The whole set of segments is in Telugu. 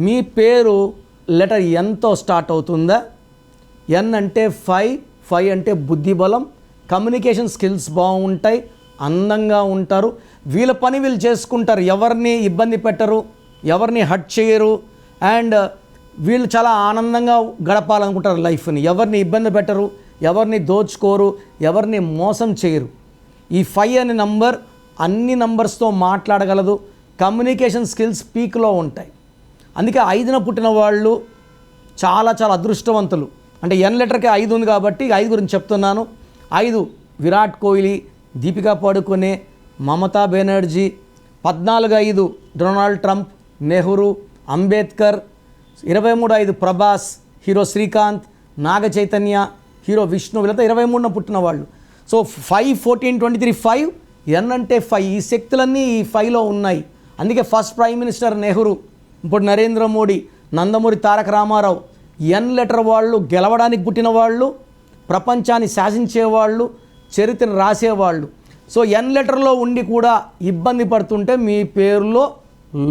మీ పేరు లెటర్ ఎన్తో స్టార్ట్ అవుతుందా? ఎన్ అంటే 5 అంటే బుద్ధిబలం, కమ్యూనికేషన్ స్కిల్స్ బాగుంటాయి, అందంగా ఉంటారు, వీళ్ళ పని వీళ్ళు చేసుకుంటారు, ఎవరిని ఇబ్బంది పెట్టరు, ఎవరిని హర్ట్ చేయరు, అండ్ వీళ్ళు చాలా ఆనందంగా గడపాలనుకుంటారు లైఫ్ని, ఎవరిని ఇబ్బంది పెట్టరు, ఎవరిని దోచుకోరు, ఎవరిని మోసం చేయరు. ఈ 5 అనే నంబర్ అన్ని నంబర్స్తో మాట్లాడగలదు, కమ్యూనికేషన్ స్కిల్స్ పీక్లో ఉంటాయి. అందుకే 5న పుట్టిన వాళ్ళు చాలా చాలా అదృష్టవంతులు. అంటే ఎన్ లెటర్కి 5 ఉంది కాబట్టి 5 గురించి చెప్తున్నాను. 5 Virat Kohli, Deepika Padukone, Mamata Banerjee. 14 Donald Trump, Nehru, Ambedkar. 23 Prabhas, hero Srikanth, Naga Chaitanya, hero Vishnu. వీళ్ళతో 23న పుట్టిన వాళ్ళు. సో 5, 14, 23, 5. ఎన్ అంటే 5. ఈ శక్తులన్నీ ఈ 5లో ఉన్నాయి. అందుకే ఫస్ట్ ప్రైమ్ మినిస్టర్ నెహ్రూ, ఇప్పుడు నరేంద్ర మోడీ, నందమూరి తారక రామారావు ఎన్ లెటర్ వాళ్ళు గెలవడానికి పుట్టిన వాళ్ళు, ప్రపంచాన్ని శాసించేవాళ్ళు, చరిత్రను రాసేవాళ్ళు. సో ఎన్ లెటర్లో ఉండి కూడా ఇబ్బంది పడుతుంటే మీ పేరులో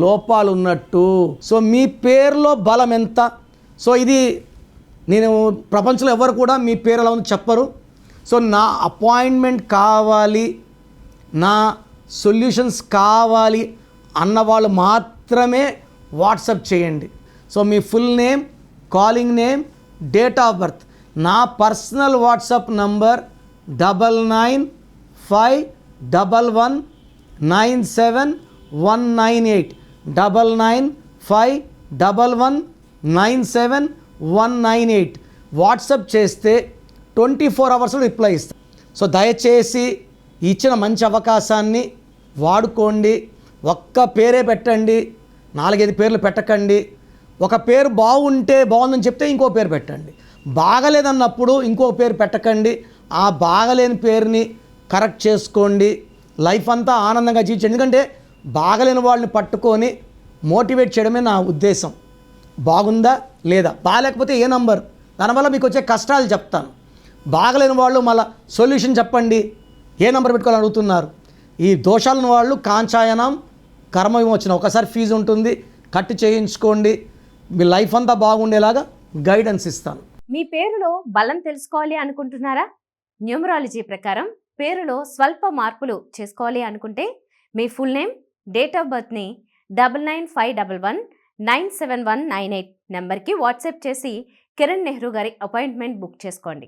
లోపాలు ఉన్నట్టు. సో మీ పేరులో బలం ఎంత? సో ఇది నేను ప్రపంచంలో ఎవరు కూడా మీ పేరు ఎలా ఉందో చెప్పరు. సో నా అపాయింట్మెంట్ కావాలి, నా సొల్యూషన్స్ కావాలి అన్నవాళ్ళు మాత్రమే వాట్సాప్ చేయండి. So me full name, calling name, date of birth. నా పర్సనల్ వాట్సాప్ నంబర్ 9951197198 9951197198. వాట్సాప్ చేస్తే 24 అవర్స్లో రిప్లై ఇస్తాను. సో దయచేసి ఇచ్చిన మంచి అవకాశాన్ని వాడుకోండి. ఒక్క పేరే పెట్టండి, 4-5 పేర్లు పెట్టకండి. ఒక పేరు బాగుంటే బాగుందని చెప్తే ఇంకో పేరు పెట్టండి, బాగలేదన్నప్పుడు ఇంకో పేరు పెట్టకండి. ఆ బాగలేని పేరుని కరెక్ట్ చేసుకోండి. లైఫ్ అంతా ఆనందంగా జీవించండి. ఎందుకంటే బాగలేని వాళ్ళని పట్టుకొని మోటివేట్ చేయడమే నా ఉద్దేశం. బాగుందా లేదా, బాగాలేకపోతే ఏ నంబర్, దానివల్ల మీకు వచ్చే కష్టాలు చెప్తాను. బాగలేని వాళ్ళు మళ్ళీ సొల్యూషన్ చెప్పండి, ఏ నంబర్ పెట్టుకోవాలని అడుగుతున్నారు. ఈ దోషాలను వాళ్ళు కాంచాయనం కర్మ విమోచన, ఒకసారి ఫీజు ఉంటుంది, కట్టి చేయించుకోండి. మీ లైఫ్ అంతా బాగుండేలాగా గైడెన్స్ ఇస్తాను. మీ పేరులో బలం తెలుసుకోవాలి అనుకుంటున్నారా? న్యూమరాలజీ ప్రకారం పేరులో స్వల్ప మార్పులు చేసుకోవాలి అనుకుంటే మీ ఫుల్ నేమ్, డేట్ ఆఫ్ బర్త్ని 9951197198 నెంబర్కి వాట్సాప్ చేసి కిరణ్ నెహ్రూ గారి అపాయింట్మెంట్ బుక్ చేసుకోండి.